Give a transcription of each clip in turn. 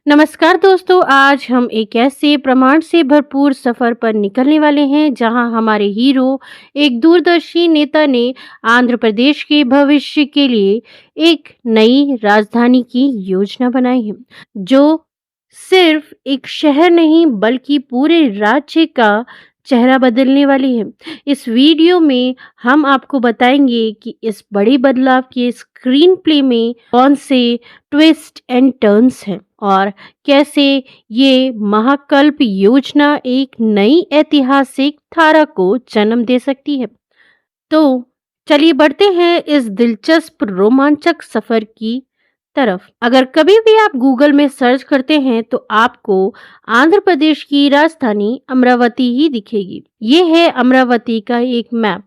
नमस्कार दोस्तों, आज हम एक ऐसे प्रमाण से भरपूर सफर पर निकलने वाले हैं जहां हमारे हीरो एक दूरदर्शी नेता ने आंध्र प्रदेश के भविष्य के लिए एक नई राजधानी की योजना बनाई है, जो सिर्फ एक शहर नहीं बल्कि पूरे राज्य का चेहरा बदलने वाली है। इस वीडियो में हम आपको बताएंगे कि इस बड़े बदलाव के स्क्रीन प्ले में कौन से ट्विस्ट एंड टर्न्स हैं और कैसे ये महाकल्प योजना एक नई ऐतिहासिक धारा को जन्म दे सकती है। तो चलिए बढ़ते हैं इस दिलचस्प रोमांचक सफर की तरफ। अगर कभी भी आप गूगल में सर्च करते हैं तो आपको आंध्र प्रदेश की राजधानी अमरावती ही दिखेगी। ये है अमरावती का एक मैप।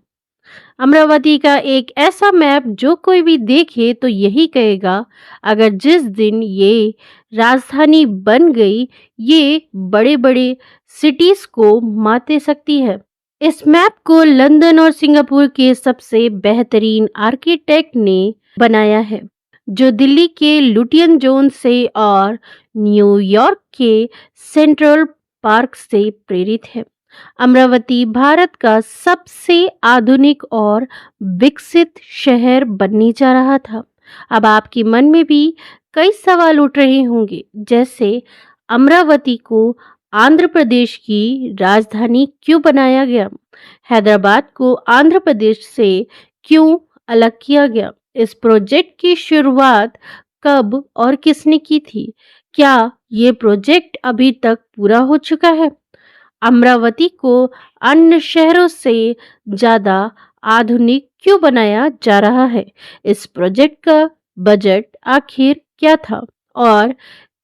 अमरावती का एक ऐसा मैप जो कोई भी देखे तो यही कहेगा, अगर जिस दिन ये राजधानी बन गई, ये बड़े बड़े सिटीज को मात दे सकती है। इस मैप को लंदन और सिंगापुर के सबसे बेहतरीन आर्किटेक्ट ने बनाया है, जो दिल्ली के लुटियन जोन से और न्यूयॉर्क के सेंट्रल पार्क से प्रेरित है। अमरावती भारत का सबसे आधुनिक और विकसित शहर बनने जा रहा था। अब आपके मन में भी कई सवाल उठ रहे होंगे, जैसे अमरावती को आंध्र प्रदेश की राजधानी क्यों बनाया गया? हैदराबाद को आंध्र प्रदेश से क्यों अलग किया गया? इस प्रोजेक्ट की शुरुआत कब और किसने की थी? क्या ये प्रोजेक्ट अभी तक पूरा हो चुका है? अमरावती को अन्य शहरों से ज़्यादा आधुनिक क्यों बनाया जा रहा है? इस प्रोजेक्ट का बजट आखिर क्या था? और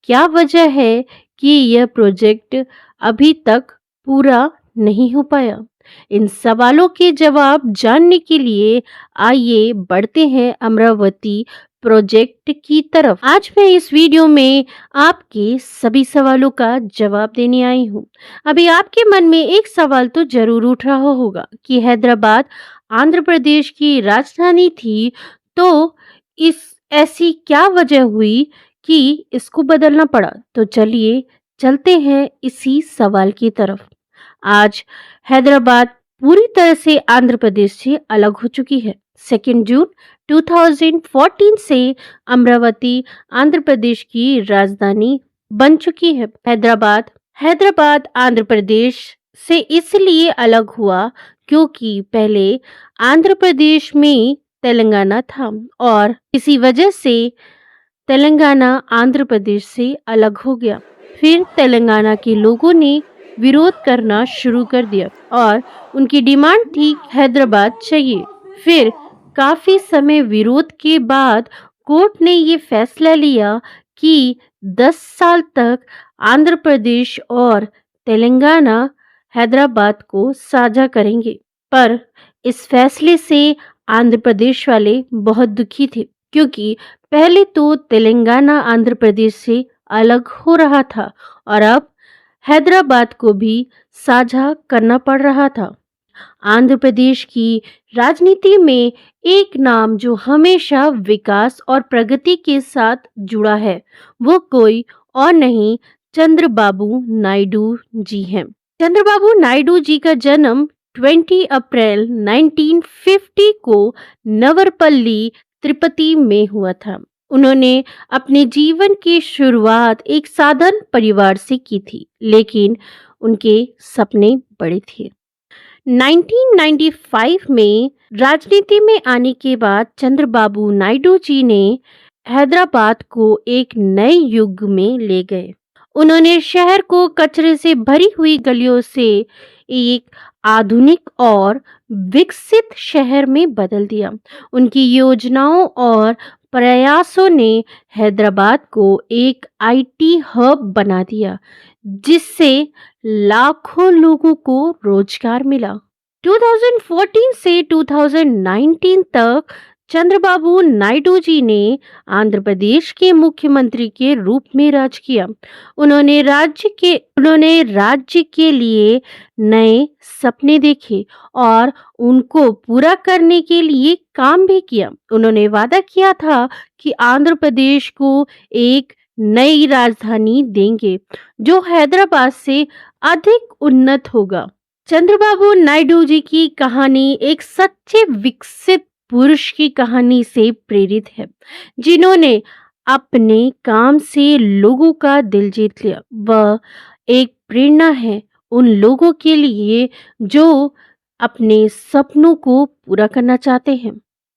क्या वजह है कि यह प्रोजेक्ट अभी तक पूरा नहीं हो पाया? इन सवालों के जवाब जानने के लिए आइए बढ़ते हैं अमरावती प्रोजेक्ट की तरफ। आज मैं इस वीडियो में आपके सभी सवालों का जवाब देने आई हूँ। अभी आपके मन में एक सवाल तो जरूर उठ रहा होगा कि हैदराबाद आंध्र प्रदेश की राजधानी थी, तो इस ऐसी क्या वजह हुई कि इसको बदलना पड़ा? तो चलिए चलते हैं इसी सवाल की तरफ। आज हैदराबाद पूरी तरह से आंध्र प्रदेश से अलग हो चुकी है। 2 जून 2014 से अमरावती आंध्र प्रदेश की राजधानी बन चुकी है। हैदराबाद आंध्र प्रदेश से इसलिए अलग हुआ क्योंकि पहले आंध्र प्रदेश में तेलंगाना था और इसी वजह से तेलंगाना आंध्र प्रदेश से अलग हो गया। फिर तेलंगाना के लोगों ने विरोध करना शुरू कर दिया और उनकी डिमांड थी हैदराबाद चाहिए। फिर काफी समय विरोध के बाद कोर्ट ने ये फैसला लिया कि 10 साल तक आंध्र प्रदेश और तेलंगाना हैदराबाद को साझा करेंगे। पर इस फैसले से आंध्र प्रदेश वाले बहुत दुखी थे, क्योंकि पहले तो तेलंगाना आंध्र प्रदेश से अलग हो रहा था और अब हैदराबाद को भी साझा करना पड़ रहा था। आंध्र प्रदेश की राजनीति में एक नाम जो हमेशा विकास और प्रगति के साथ जुड़ा है, वो कोई और नहीं, चंद्रबाबू नायडू जी हैं। चंद्रबाबू नायडू जी का जन्म 20 अप्रैल 1950 को नवरपल्ली, तिरुपति में हुआ था। उन्होंने अपने जीवन की शुरुआत एक साधारण परिवार से की थी, लेकिन उनके सपने बड़े थे। 1995 में राजनीति में आने के बाद चंद्रबाबू नायडू जी ने हैदराबाद को एक नए युग में ले गए। उन्होंने शहर को कचरे से भरी हुई गलियों से एक आधुनिक और विकसित शहर में बदल दिया। उनकी योजनाओं और प्रयासों ने हैदराबाद को एक आईटी हब बना दिया, जिससे लाखों लोगों को रोजगार मिला। 2014 से 2019 तक चंद्रबाबू नायडू जी ने आंध्र प्रदेश के मुख्यमंत्री के रूप में राज किया। उन्होंने राज्य के लिए नए सपने देखे और उनको पूरा करने के लिए काम भी किया। उन्होंने वादा किया था कि आंध्र प्रदेश को एक नई राजधानी देंगे जो हैदराबाद से अधिक उन्नत होगा। चंद्रबाबू नायडू जी की कहानी एक सच्चे विकसित पुरुष की कहानी से प्रेरित है, जिन्होंने अपने काम से लोगों का दिल जीत लिया। वह एक प्रेरणा है उन लोगों के लिए जो अपने सपनों को पूरा करना चाहते हैं।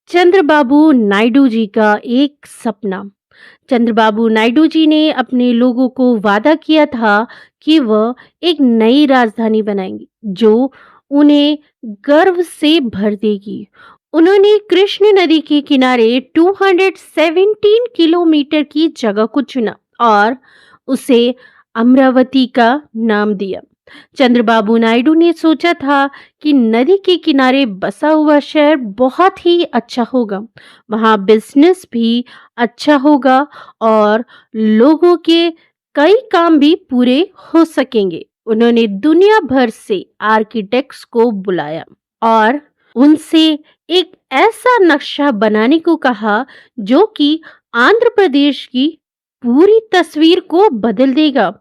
चंद्रबाबू नायडू जी का एक सपना। चंद्रबाबू नायडू जी ने अपने लोगों को वादा किया था कि वह एक नई राजधानी बनाएंगे जो उन्हें गर्व से भर देगी। उन्होंने कृष्ण नदी के किनारे 217 किलोमीटर की जगह को चुना और उसे अमरावती का नाम दिया। चंद्रबाबू नायडू ने सोचा था कि नदी के किनारे बसा हुआ शहर बहुत ही अच्छा होगा, वहाँ बिजनेस भी अच्छा होगा और लोगों के कई काम भी पूरे हो सकेंगे। उन्होंने दुनिया भर से आर्किटेक्ट्स को बुलाया और उनसे एक ऐसा नक्शा बनाने को कहा जो कि आंध्र प्रदेश की पूरी तस्वीर को बदल देगा।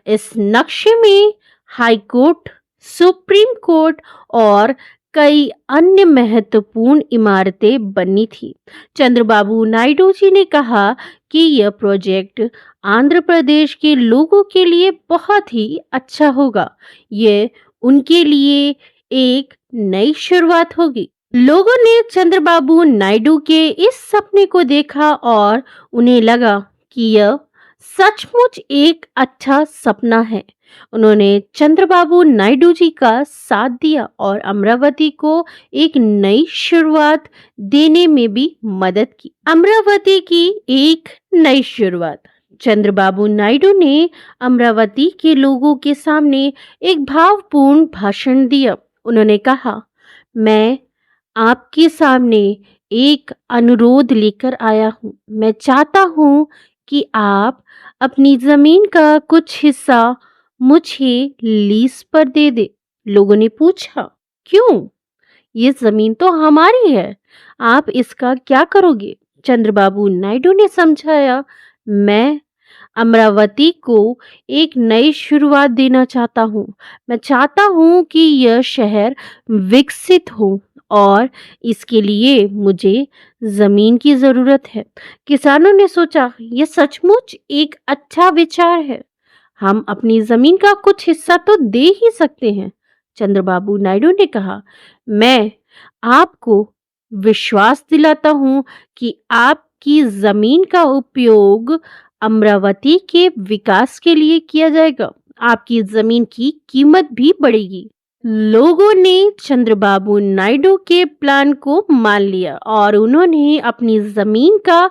इस नक्शे में हाई कोर्ट, सुप्रीम कोर्ट और कई अन्य महत्वपूर्ण इमारतें बननी थी। चंद्रबाबू नायडू जी ने कहा कि यह प्रोजेक्ट आंध्र प्रदेश के लोगों के लिए बहुत ही अच्छा होगा। ये उनके लिए एक नई शुरुआत होगी। लोगों ने चंद्रबाबू नायडू के इस सपने को देखा और उन्हें लगा कि यह सचमुच एक अच्छा सपना है। उन्होंने चंद्रबाबू नायडू जी का साथ दिया और अमरावती को एक नई शुरुआत देने में भी मदद की। अमरावती की एक नई शुरुआत। चंद्रबाबू नायडू ने अमरावती के लोगों के सामने एक भावपूर्ण भाषण दिया। उन्होंने कहा, मैं आपके सामने एक अनुरोध लेकर आया हूँ। मैं चाहता हूँ कि आप अपनी जमीन का कुछ हिस्सा मुझे लीज पर दे दे। लोगों ने पूछा, क्यों? ये जमीन तो हमारी है, आप इसका क्या करोगे? चंद्रबाबू नायडू ने समझाया, मैं अमरावती को एक नई शुरुआत देना चाहता हूँ। मैं चाहता हूँ कि यह शहर विकसित हो और इसके लिए मुझे जमीन की जरूरत है। किसानों ने सोचा, यह सचमुच एक अच्छा विचार है। हम अपनी जमीन का कुछ हिस्सा तो दे ही सकते हैं। चंद्रबाबू नायडू ने कहा, मैं आपको विश्वास दिलाता हूँ कि आपकी जमीन का उपयोग अमरावती के विकास के लिए किया जाएगा। आपकी जमीन की कीमत भी बढ़ेगी। लोगों ने चंद्रबाबू नायडू के प्लान को मान लिया और उन्होंने अपनी जमीन का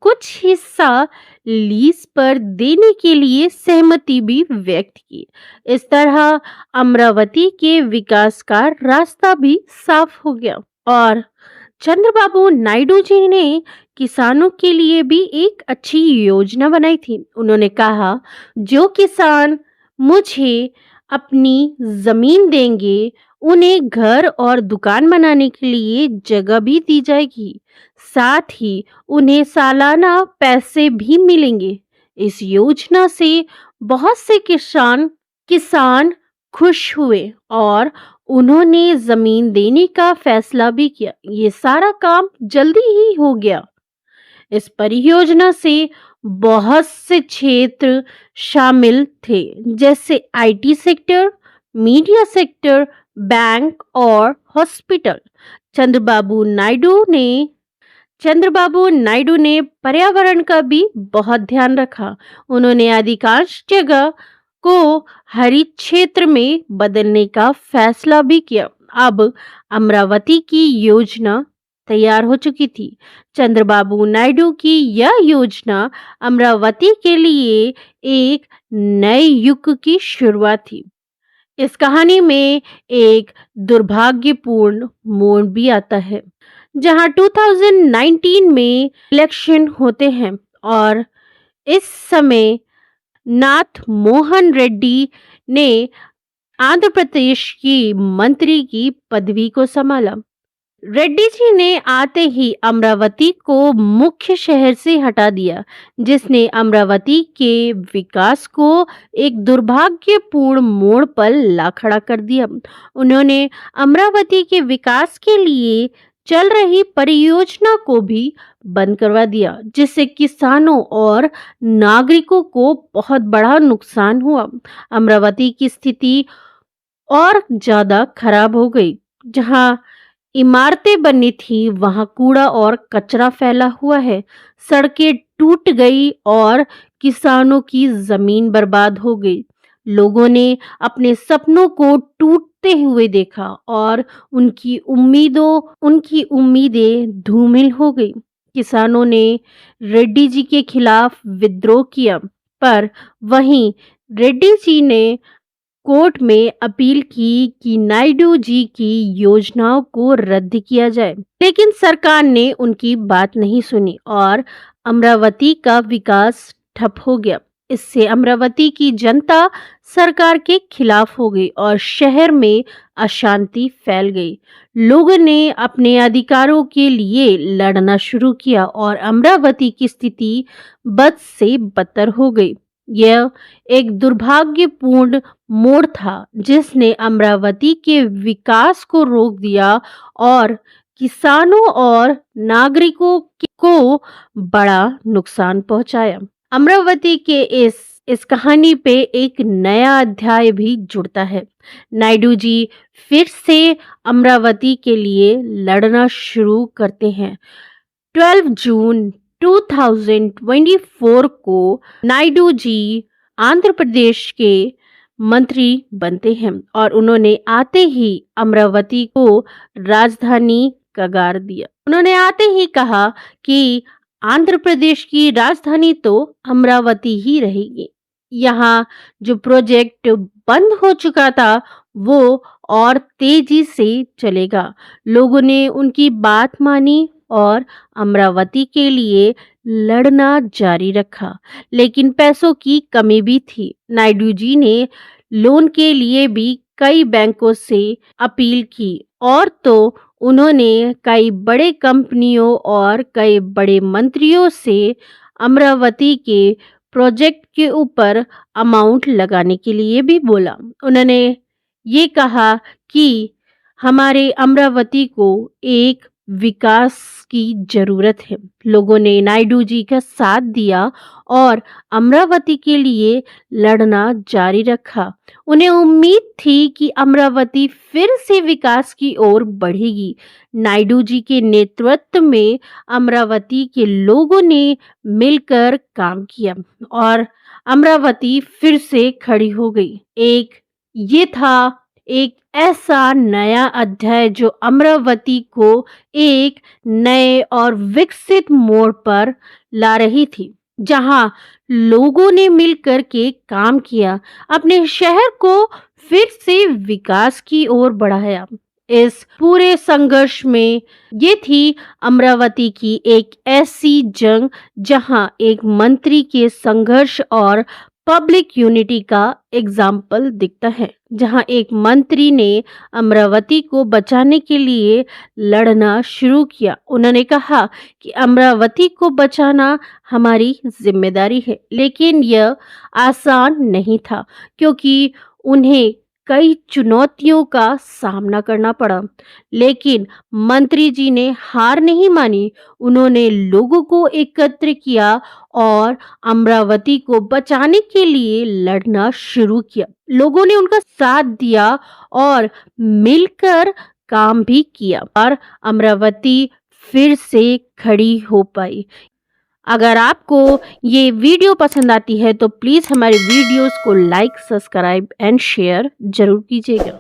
कुछ हिस्सा लीज पर देने के लिए सहमति भी व्यक्त की। इस तरह अमरावती के विकास का रास्ता भी साफ हो गया और चंद्रबाबू नायडू जी ने किसानों के लिए भी एक अच्छी योजना बनाई थी। उन्होंने कहा, जो किसान मुझे अपनी जमीन देंगे, उन्हें घर और दुकान बनाने के लिए जगह भी दी जाएगी। साथ ही उन्हें सालाना पैसे भी मिलेंगे। इस योजना से बहुत से किसान किसान खुश हुए और उन्होंने जमीन देने का फैसला भी किया। ये सारा काम जल्दी ही हो गया। इस परियोजना से बहुत से क्षेत्र शामिल थे, जैसे IT sector, media sector, bank और हॉस्पिटल। चंद्रबाबू नायडू ने चंद्रबाबू नायडू ने पर्यावरण का भी बहुत ध्यान रखा। उन्होंने अधिकांश जगह को हरित क्षेत्र में बदलने का फैसला भी किया। अब अमरावती की योजना तैयार हो चुकी थी। चंद्रबाबू नायडू की यह योजना अमरावती के लिए एक नए युग की शुरुआत थी। इस कहानी में एक दुर्भाग्यपूर्ण मोड़ भी आता है, जहां 2019 में इलेक्शन होते हैं और इस समय नाथ मोहन रेड्डी ने आंध्र प्रदेश की मंत्री की पदवी को संभाला। रेड्डी जी ने आते ही अमरावती को मुख्य शहर से हटा दिया, जिसने अमरावती के विकास को एक दुर्भाग्यपूर्ण मोड़ पर ला खड़ा कर दिया। उन्होंने अमरावती के विकास के लिए चल रही परियोजना को भी बंद करवा दिया, जिससे किसानों और नागरिकों को बहुत बड़ा नुकसान हुआ। अमरावती की स्थिति और ज्यादा खराब हो गई। जहां इमारतें बनी थी वहां कूड़ा और कचरा फैला हुआ है। सड़कें टूट गई और किसानों की जमीन बर्बाद हो गई। लोगों ने अपने सपनों को टूटते हुए देखा और उनकी उम्मीदें धूमिल हो गई। किसानों ने रेड्डी जी के खिलाफ विद्रोह किया, पर वहीं रेड्डी जी ने कोर्ट में अपील की कि नायडू जी की योजनाओं को रद्द किया जाए, लेकिन सरकार ने उनकी बात नहीं सुनी और अमरावती का विकास ठप हो गया। इससे अमरावती की जनता सरकार के खिलाफ हो गई और शहर में अशांति फैल गई। लोगों ने अपने अधिकारों के लिए लड़ना शुरू किया और अमरावती की स्थिति बद से बदतर हो गई। यह एक दुर्भाग्यपूर्ण मोड़ था जिसने अमरावती के विकास को रोक दिया और किसानों और नागरिकों को बड़ा नुकसान पहुंचाया। अमरावती के इस कहानी पे एक नया अध्याय भी जुड़ता है। नायडू जी फिर से अमरावती के लिए लड़ना शुरू करते हैं। 12 जून 2024 को नायडू जी आंध्र प्रदेश के मंत्री बनते हैं और उन्होंने आते ही अमरावती को राजधानी करार दिया। उन्होंने आते ही कहा कि आंध्र प्रदेश की राजधानी तो अमरावती ही रहेगी। यहाँ जो प्रोजेक्ट बंद हो चुका था वो और तेजी से चलेगा। लोगों ने उनकी बात मानी और अमरावती के लिए लड़ना जारी रखा, लेकिन पैसों की कमी भी थी। नायडू जी ने लोन के लिए भी कई बैंकों से अपील की और तो उन्होंने कई बड़े कंपनियों और कई बड़े मंत्रियों से अमरावती के प्रोजेक्ट के ऊपर अमाउंट लगाने के लिए भी बोला। उन्होंने ये कहा कि हमारे अमरावती को एक विकास की जरूरत है। लोगों ने नायडू जी का साथ दिया और अमरावती के लिए लड़ना जारी रखा। उन्हें उम्मीद थी कि अमरावती फिर से विकास की ओर बढ़ेगी। नायडू जी के नेतृत्व में अमरावती के लोगों ने मिलकर काम किया और अमरावती फिर से खड़ी हो गई। ये था एक ऐसा नया अध्याय जो अमरावती को एक नए और विकसित मोड़ पर ला रही थी, जहां लोगों ने मिलकर के काम किया, अपने शहर को फिर से विकास की ओर बढ़ाया। इस पूरे संघर्ष में ये थी अमरावती की एक ऐसी जंग जहां एक मंत्री के संघर्ष और पब्लिक यूनिटी का एग्जाम्पल दिखता है, जहां एक मंत्री ने अमरावती को बचाने के लिए लड़ना शुरू किया। उन्होंने कहा कि अमरावती को बचाना हमारी जिम्मेदारी है, लेकिन यह आसान नहीं था क्योंकि उन्हें कई चुनौतियों का सामना करना पड़ा। लेकिन मंत्री जी ने हार नहीं मानी। उन्होंने लोगों को एकत्र किया और अमरावती को बचाने के लिए लड़ना शुरू किया। लोगों ने उनका साथ दिया और मिलकर काम भी किया और अमरावती फिर से खड़ी हो पाई। अगर आपको ये वीडियो पसंद आती है तो प्लीज़ हमारे वीडियोस को लाइक, सब्सक्राइब एंड शेयर जरूर कीजिएगा।